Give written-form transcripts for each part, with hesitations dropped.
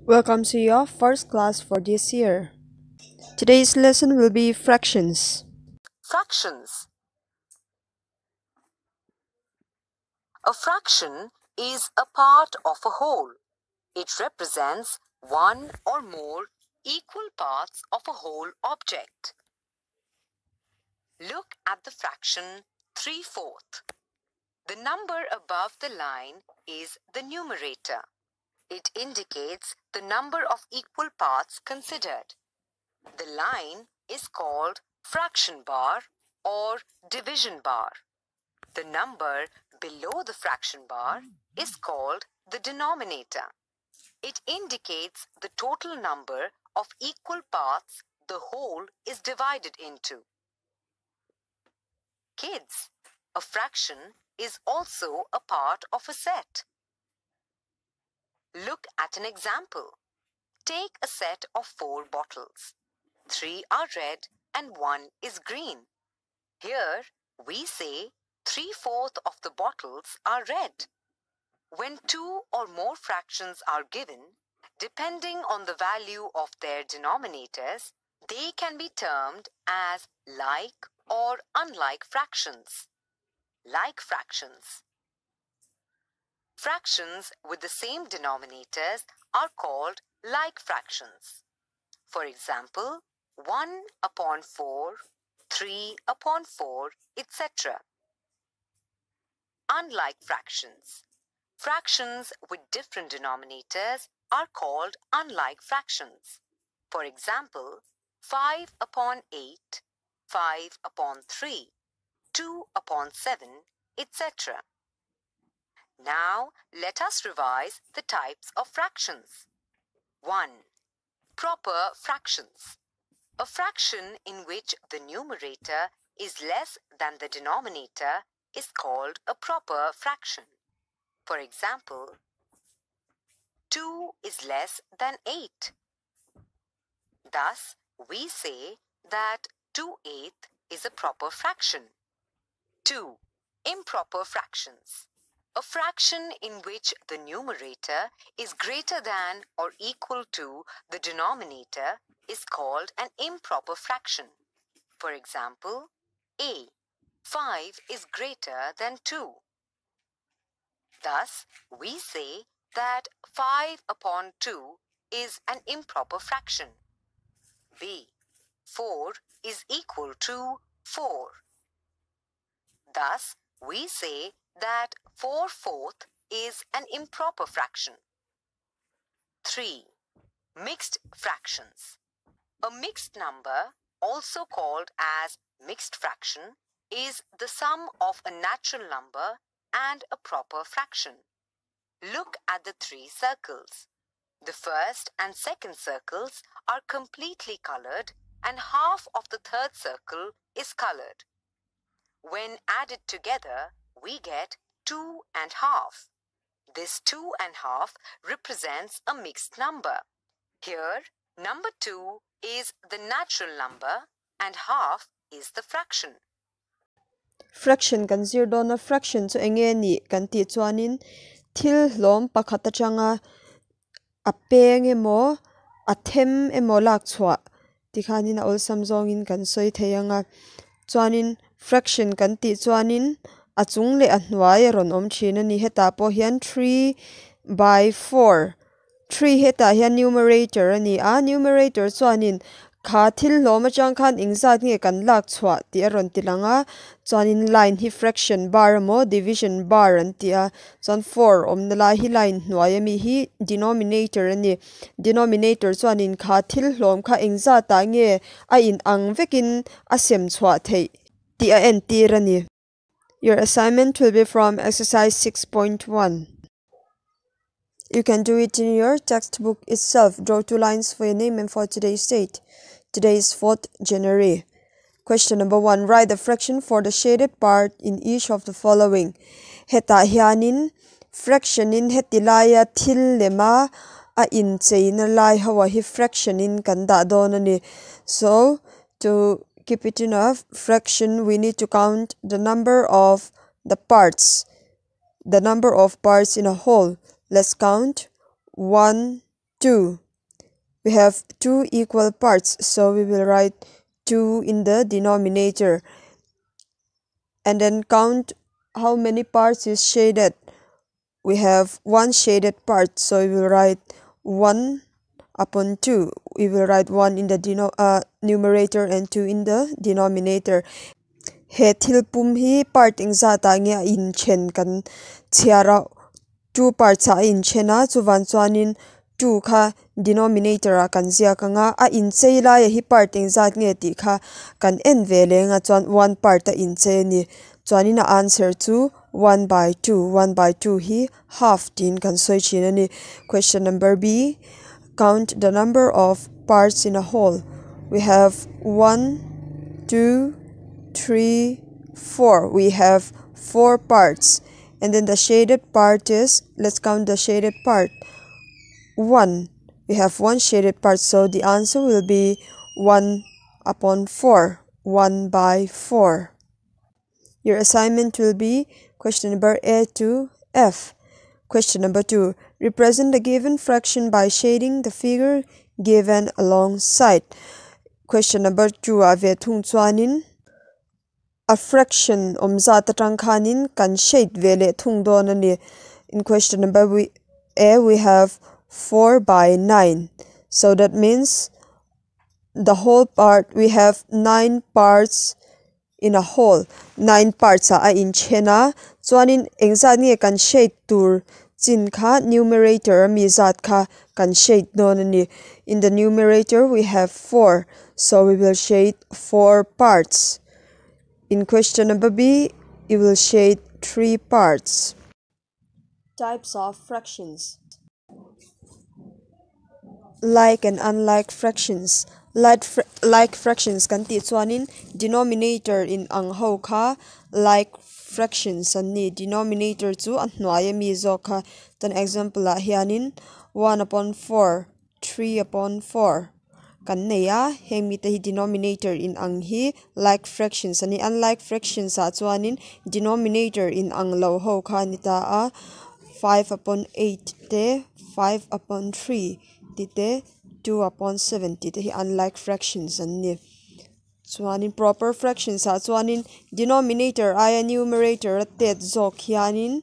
Welcome to your first class for this year. Today's lesson will be fractions. Fractions. A fraction is a part of a whole. It represents one or more equal parts of a whole object. Look at the fraction 3/4. The number above the line is the numerator. It indicates the number of equal parts considered. The line is called fraction bar or division bar. The number below the fraction bar is called the denominator. It indicates the total number of equal parts the whole is divided into. Kids, a fraction is also a part of a set. Look at an example. Take a set of 4 bottles. 3 are red and 1 is green. Here we say 3/4 of the bottles are red. When 2 or more fractions are given, depending on the value of their denominators, they can be termed as like or unlike fractions. Like fractions. Fractions with the same denominators are called like fractions. For example, 1/4, 3/4, etc. Unlike fractions. Fractions with different denominators are called unlike fractions. For example, 5/8, 5/3, 2/7, etc. Now, let us revise the types of fractions. 1. Proper fractions. A fraction in which the numerator is less than the denominator is called a proper fraction. For example, 2 is less than 8. Thus, we say that 2/8 is a proper fraction. 2. Improper fractions. A fraction in which the numerator is greater than or equal to the denominator is called an improper fraction. For example, A. 5 is greater than 2. Thus, we say that 5/2 is an improper fraction. B. 4 is equal to 4. Thus, we say that 4/4 is an improper fraction. 3. Mixed fractions. A mixed number, also called as mixed fraction, is the sum of a natural number and a proper fraction. Look at the 3 circles. The first and second circles are completely colored and half of the third circle is colored. When added together, we get 2.5. This 2.5 represents a mixed number. Here, number 2 is the natural number and half is the fraction. Fraction kan zir dona fraction chu enge ni kan ti chuanin thil hlom pakhat atanga a peng emo a them emo lak chhuah tikhanin a ol samzong in kan soi theianga chuanin fraction kan ti chuanin a chung le a hnuai ron om thin ani heta po hian 3/4 3 heta hian numerator ani a numerator chuanin kha thil hlawm atang khan ingzat nge kan lak chhuah ti a ron tilanga chuanin line hi fraction bar emaw division bar an tia chuan 4 omna lai hi line hnuai ami hi denominator ani denominator chuanin kha thil hlawm kha ingzat ta nge a in ang vekin a sem chhuah thei ti a en tir ani. Your assignment will be from exercise 6.1. You can do it in your textbook itself. Draw 2 lines for your name and for today's date. Today is 4th January. Question number 1. Write the fraction for the shaded part in each of the following. Heta hianin fraction in hetilaya thil lema a in cheina lai hawa hi fraction in kan da donani. So to keep it in a fraction, we need to count the number of the parts. The number of parts in a whole. Let's count 1, 2. We have 2 equal parts, so we will write 2 in the denominator. And then count how many parts is shaded. We have 1 shaded part, so we will write 1 upon 2. We will write 1 in the numerator and 2 in the denominator. He thilpum hi part ingza ta nge in chen kan chiara 2 parts a in chena chuwan chuanin 2 kha denominator a kan zia ka nga a in cheila hi part ingza nge ti kha kan en vele nga chuan 1 part a in che ni chuanin a answer chu 1 by 2. 1 by 2 hi half tin kan soi chin ani. Question number B. Count the number of parts in a whole. We have 1, 2, 3, 4. We have 4 parts. And then the shaded part is, let's count the shaded part. 1. We have 1 shaded part, so the answer will be 1 upon 4. 1 by 4. Your assignment will be question number A to F. Question number 2. Represent the given fraction by shading the figure given alongside. Question number 2. Ave thung chuanin a fraction omza tatang khanin kan shade vele thung don ani. In question number A, we have 4 by 9. So that means the whole part, we have 9 parts in a whole. 9 parts a in chena. Chuanin engza nge kan shade tur chin kha numerator mi zat kha kan shade don ani. In the numerator we have 4, so we will shade 4 parts. In question number B, it will shade 3 parts. Types of fractions. Like and unlike fractions. Like fractions kan ti chuanin denominator in ang ho kha like fractions ani. Denominator chu an hnuai mi zo kha. An example a hianin 1 upon 4, 3 upon 4. Kan neya hemi te hi denominator in ang hi like fractions ani. Unlike fractions a chuanin denominator in ang lo ho kha ni ta a 5 upon 8 te 5 upon 3 ti te 2 upon 7 ti te hi unlike fractions ani. Chuanin proper fractions a chuanin denominator aya numerator tet zok hianin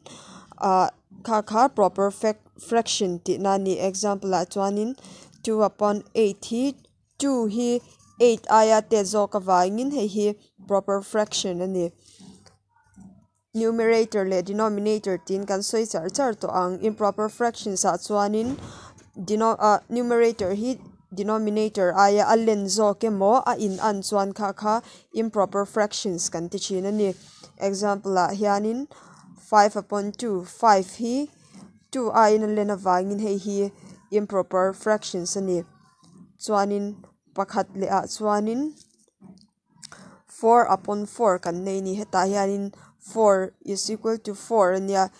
kha proper fraction ti na ni. Example a chuanin 2 upon 8 hi 2 hi 8 aya te zok awangin hi proper fraction ani. Numerator le denominator tin kan soi char to ang improper fractions a chuanin numerator hi denominator aya alen zo ke mo a in an chuan kha improper fractions kan ti chin ani. Example a hianin 5 upon 2, 5 hi 2 a in len awangin hi improper fractions ani. Chuanin pakhat le a chuanin 4 upon 4 kan nei ni heta hianin 4 is equal to 4 ania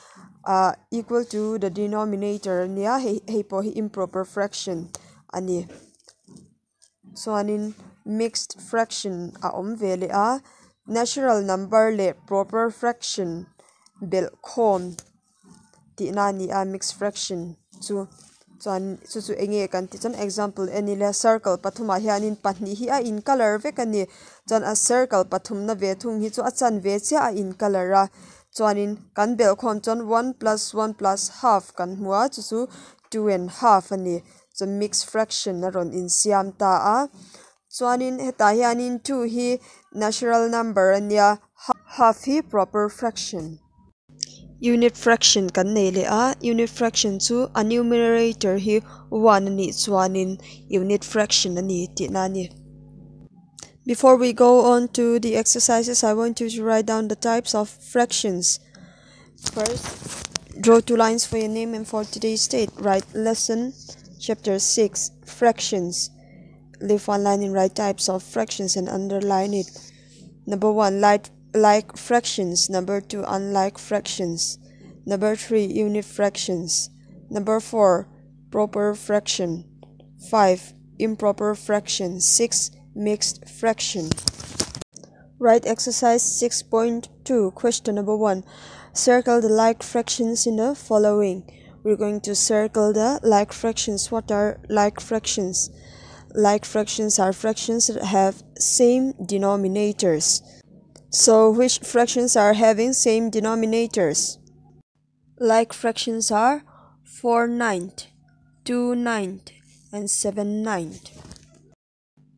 equal to the denominator ania hei po hi improper fraction ani. Chuanin mixed fraction a om vele a natural number le proper fraction bel khom ti na ni a mixed fraction chu chu enge kan ti chan example any le circle pathuma hianin pahni hi a in color ve kan ni chan a circle pathum na ve thung hi chu a chan ve che a in color a chuanin kan bel khom chan 1 plus 1 plus half kan hua chu 2 and half ani. So mixed fraction na ron in siam ta a. Chuanin heta hianin 2 hi natural number ania, half hi proper fraction. Unit fraction kan nei le a. Unit fraction chu a numerator hi 1 ani chuanin unit fraction ani ti na ni. Before we go on to the exercises, I want you to write down the types of fractions. First, draw 2 lines for your name and for today's date. Write lesson chapter 6 fractions. Leave 1 line and write types of fractions and underline it. Number 1, like fractions. Number 2, unlike fractions. Number 3, unit fractions. Number 4, proper fraction. 5, improper fraction. 6, mixed fraction. Write exercise 6.2. Question number 1. Circle the like fractions in the following. we're going to circle the like fractions. What are like fractions? Like fractions are fractions that have same denominators. So which fractions are having same denominators? Like fractions are 4/9, 2/9, and 7/9.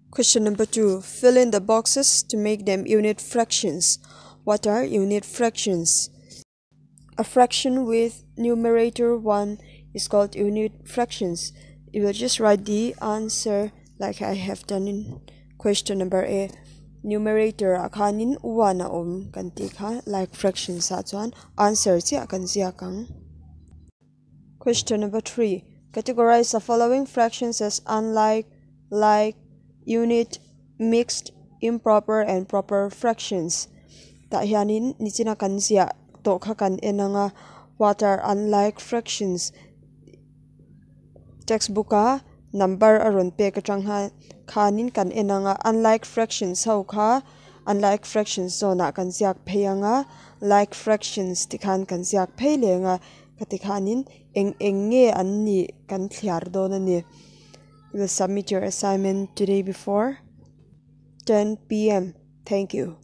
Question number 2. Fill in the boxes to make them unit fractions. What are unit fractions? A fraction with numerator 1 is called unit fractions. You will just write the answer like I have done in question number A. Numerator akanin 1 na kanti kha like fractions sa chuan answer chi akan zia kang. Question number 3. Categorize the following fractions as unlike, like, unit, mixed, improper, and proper fractions. Ta hianin nichina kan zia to kha kan enanga what are unlike fractions. Textbook a number aron pe ka changha khanin kan enanga unlike fractions ho kha unlike fractions zona kan ziak pheyanga like fractions tikhan kan ziak pheilenga katikhanin eng nge anni kan thliar don ani. You will submit your assignment today before 10 p.m. Thank you.